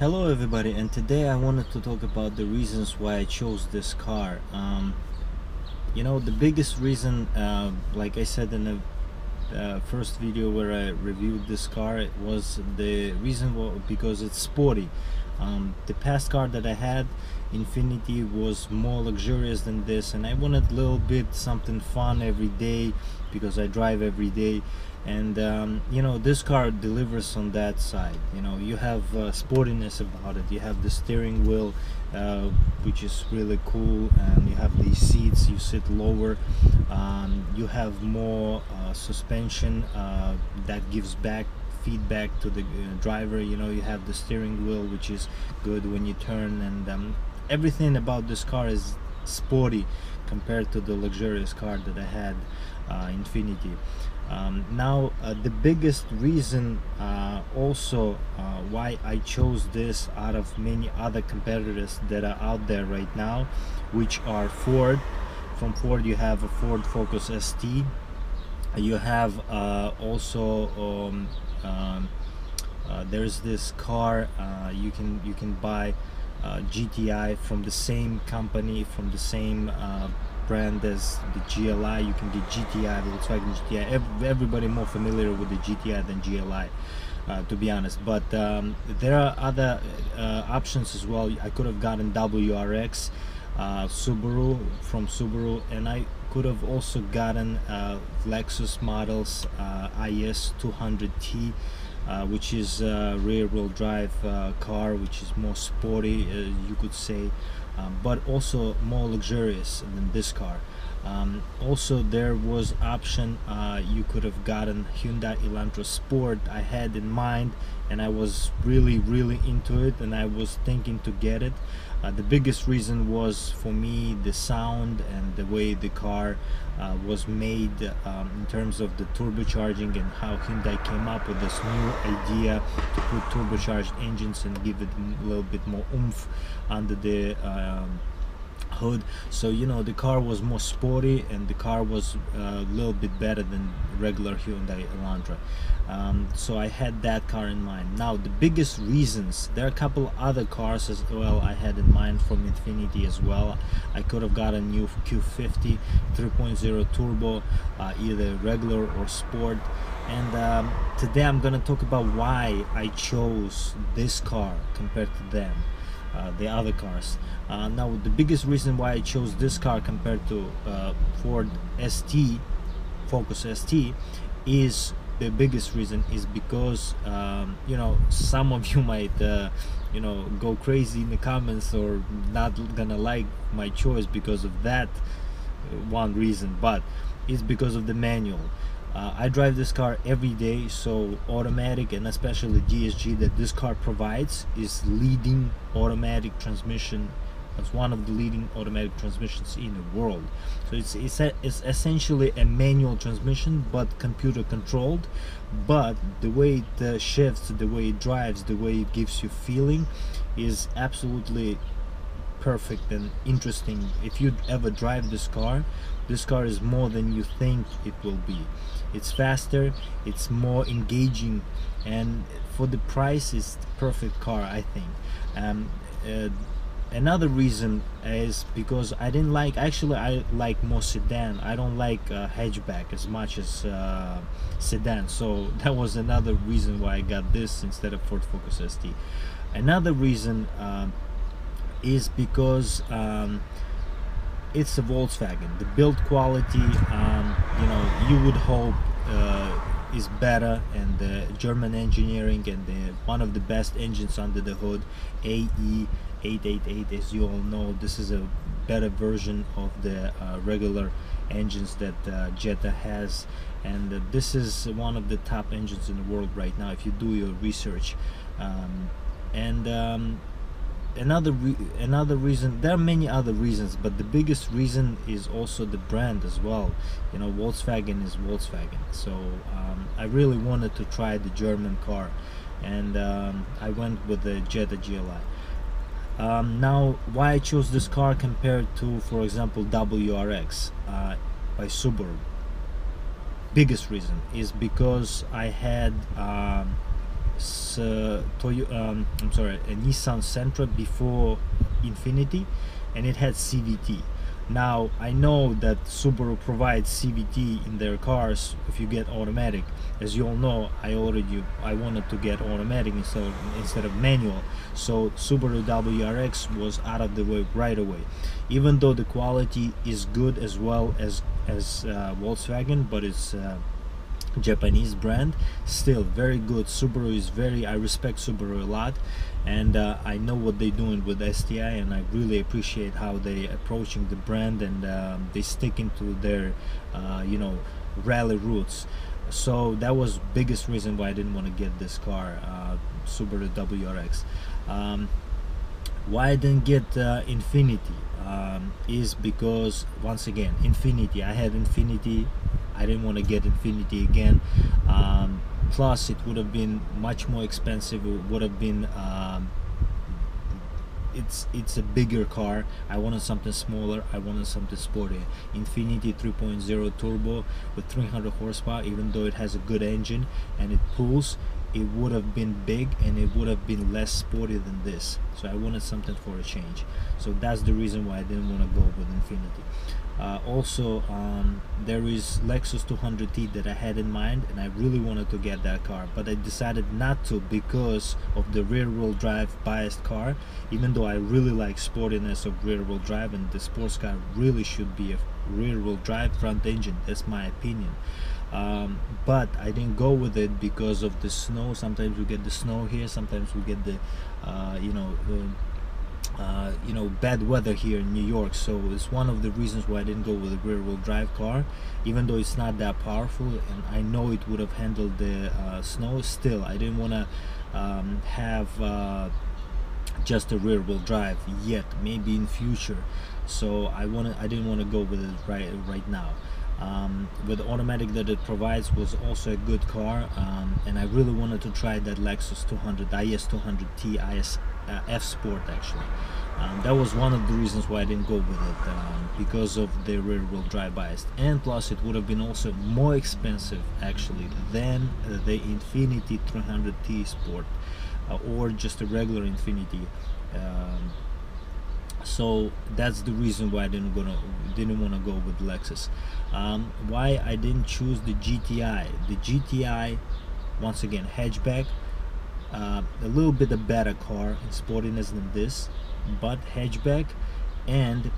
Hello everybody, and today I wanted to talk about the reasons why I chose this car. The biggest reason, like I said in the first video where I reviewed this car, it was the reason because it's sporty. The past car that I had, Infiniti, was more luxurious than this, and I wanted a little bit something fun every day because I drive every day. And this car delivers on that side. You have sportiness about it. You have the steering wheel, which is really cool, and you have these seats, you sit lower. You have more suspension that gives back feedback to the driver. You have the steering wheel, which is good when you turn, and everything about this car is sporty compared to the luxurious car that I had, Infiniti. The biggest reason also why I chose this out of many other competitors that are out there right now, which are Ford. From Ford you have a Ford Focus ST. You have there's this car, you can buy GTI from the same company, from the same brand as the GLI. You can get GTI, Volkswagen GTI. Everybody more familiar with the GTI than GLI, to be honest. But there are other options as well. I could have gotten WRX, Subaru, from Subaru, and I could have also gotten Lexus models IS 200T, which is a rear-wheel drive car, which is more sporty, you could say, but also more luxurious than this car. Also, there was option, you could have gotten Hyundai Elantra Sport. I had in mind, and I was really into it, and I was thinking to get it. The biggest reason was, for me, the sound and the way the car was made, in terms of the turbocharging, and how Hyundai came up with this new idea to put turbocharged engines and give it a little bit more oomph under the hood. So the car was more sporty, and the car was a little bit better than regular Hyundai Elantra. So I had that car in mind. Now, the biggest reasons, there are a couple other cars as well I had in mind from Infiniti as well. I could have got a new Q50 3.0 turbo, either regular or sport. And today I'm gonna talk about why I chose this car compared to them, the other cars. Now, the biggest reason why I chose this car compared to Ford ST, Focus ST, is the biggest reason is because some of you might go crazy in the comments or not gonna like my choice because of that one reason, but it's because of the manual. I drive this car every day, so automatic, and especially DSG that this car provides, is leading automatic transmission. It's one of the leading automatic transmissions in the world. So it's essentially a manual transmission, but computer controlled. But the way it shifts, the way it drives, the way it gives you feeling is absolutely perfect and interesting. If you ever drive this car is more than you think it will be. It's faster, it's more engaging, and for the price, it's the perfect car, I think. Another reason is because I like more sedan. I don't like hatchback as much as sedan, so that was another reason why I got this instead of Ford Focus ST. Another reason is because it's a Volkswagen. The build quality, you would hope is better, and the German engineering, and one of the best engines under the hood, AE888. As you all know, this is a better version of the regular engines that Jetta has, and this is one of the top engines in the world right now if you do your research. Another reason, there are many other reasons, but the biggest reason is also the brand as well. Volkswagen is Volkswagen. So I really wanted to try the German car, and I went with the Jetta GLI. Now, why I chose this car compared to, for example, WRX by Subaru? Biggest reason is because I had a Nissan Sentra before Infiniti, and it had CVT. Now I know that Subaru provides CVT in their cars if you get automatic. As you all know, I wanted to get automatic instead of manual, so Subaru WRX was out of the way right away. Even though the quality is good as well as Volkswagen, but it's Japanese brand, still very good. Subaru is I respect Subaru a lot, and I know what they're doing with STI, and I really appreciate how they approaching the brand, and they sticking to their rally roots. So that was biggest reason why I didn't want to get this car, Subaru WRX. Why I didn't get Infiniti is because, once again, Infiniti, I had Infiniti, I didn't want to get Infiniti again. Plus it would have been much more expensive. It would have been it's a bigger car. I wanted something smaller, I wanted something sporty. Infiniti 3.0 turbo with 300 horsepower, even though it has a good engine and it pulls, it would have been big and it would have been less sporty than this. So I wanted something for a change. So that's the reason why I didn't want to go with Infiniti. Also, there is Lexus 200T that I had in mind, and I really wanted to get that car, but I decided not to because of the rear-wheel drive biased car. Even though I really like sportiness of rear-wheel drive, and the sports car really should be a rear-wheel drive front engine, that's my opinion. But I didn't go with it because of the snow. Sometimes we get the snow here, sometimes we get the bad weather here in New York. So it's one of the reasons why I didn't go with a rear-wheel drive car, even though it's not that powerful and I know it would have handled the snow. Still, I didn't want to have just a rear-wheel drive yet, maybe in future. So I didn't want to go with it right now. With the automatic that it provides was also a good car, and I really wanted to try that Lexus 200 IS200T F Sport actually. That was one of the reasons why I didn't go with it, because of the rear-wheel drive bias, and plus it would have been also more expensive actually than the Infiniti 300T Sport, or just a regular Infiniti. So that's the reason why I didn't want to go with Lexus. Why I didn't choose the GTI. The GTI, once again, hatchback, a little bit a better car in sportiness than this, but hatchback, and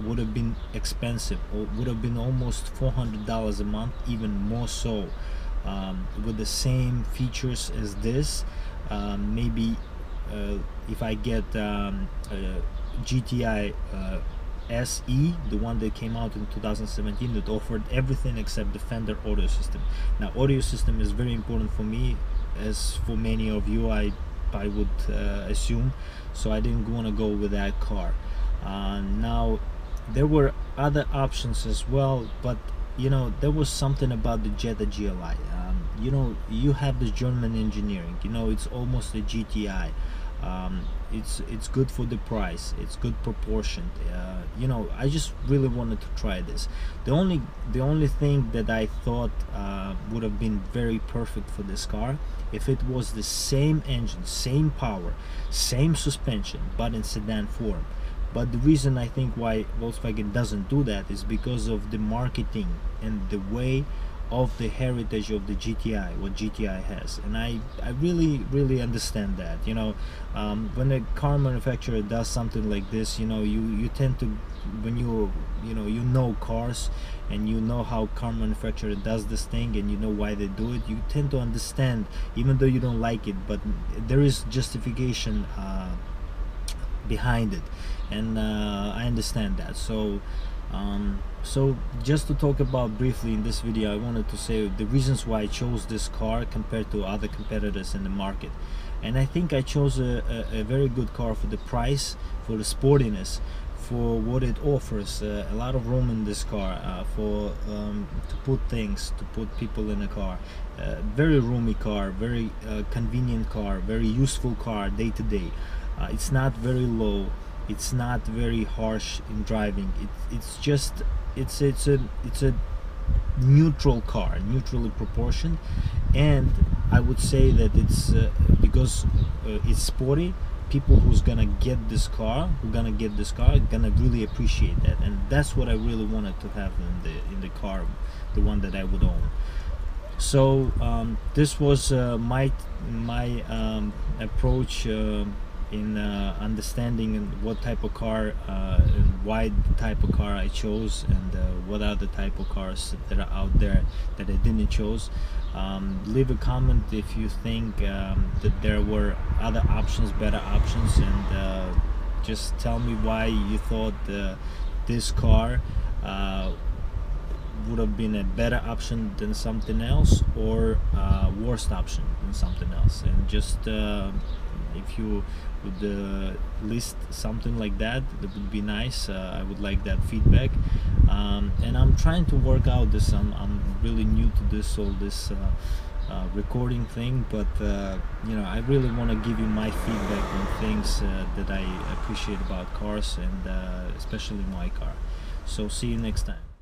would have been expensive, or would have been almost $400 a month, even more so, with the same features as this. Maybe if I get GTI SE, the one that came out in 2017, that offered everything except the Fender audio system. Now audio system is very important for me, as for many of you, I would assume. So I didn't want to go with that car. Now there were other options as well, but there was something about the Jetta GLI. You have the German engineering, it's almost a GTI. It's good for the price, it's good proportioned. I just really wanted to try this. The only thing that I thought would have been very perfect for this car, if it was the same engine, same power, same suspension, but in sedan form. But the reason I think why Volkswagen doesn't do that is because of the marketing and the way of the heritage of the GTI, what GTI has. And I really understand that. When a car manufacturer does something like this, you tend to, when you know cars, and you know how car manufacturer does this thing, and you know why they do it, you tend to understand, even though you don't like it, but there is justification behind it, and I understand that. So just to talk about briefly in this video, I wanted to say the reasons why I chose this car compared to other competitors in the market. And I think I chose a very good car for the price, for the sportiness, for what it offers. A lot of room in this car for to put things, to put people in a car. Very roomy car, very convenient car, very useful car day to day. It's not very low, it's not very harsh in driving. It's a neutral car, neutrally proportioned, and I would say that it's because it's sporty. People who's gonna get this car, gonna really appreciate that, and that's what I really wanted to have in the car, the one that I would own. So this was my approach in understanding what type of car and why the type of car I chose, and what are the type of cars that are out there that I didn't choose. Leave a comment if you think that there were other options, better options, and just tell me why you thought this car would have been a better option than something else, or worst option than something else. And just if you would list something like that, that would be nice. I would like that feedback. And I'm trying to work out this. I'm really new to this recording thing, but you know, I really want to give you my feedback on things that I appreciate about cars, and especially my car. So see you next time.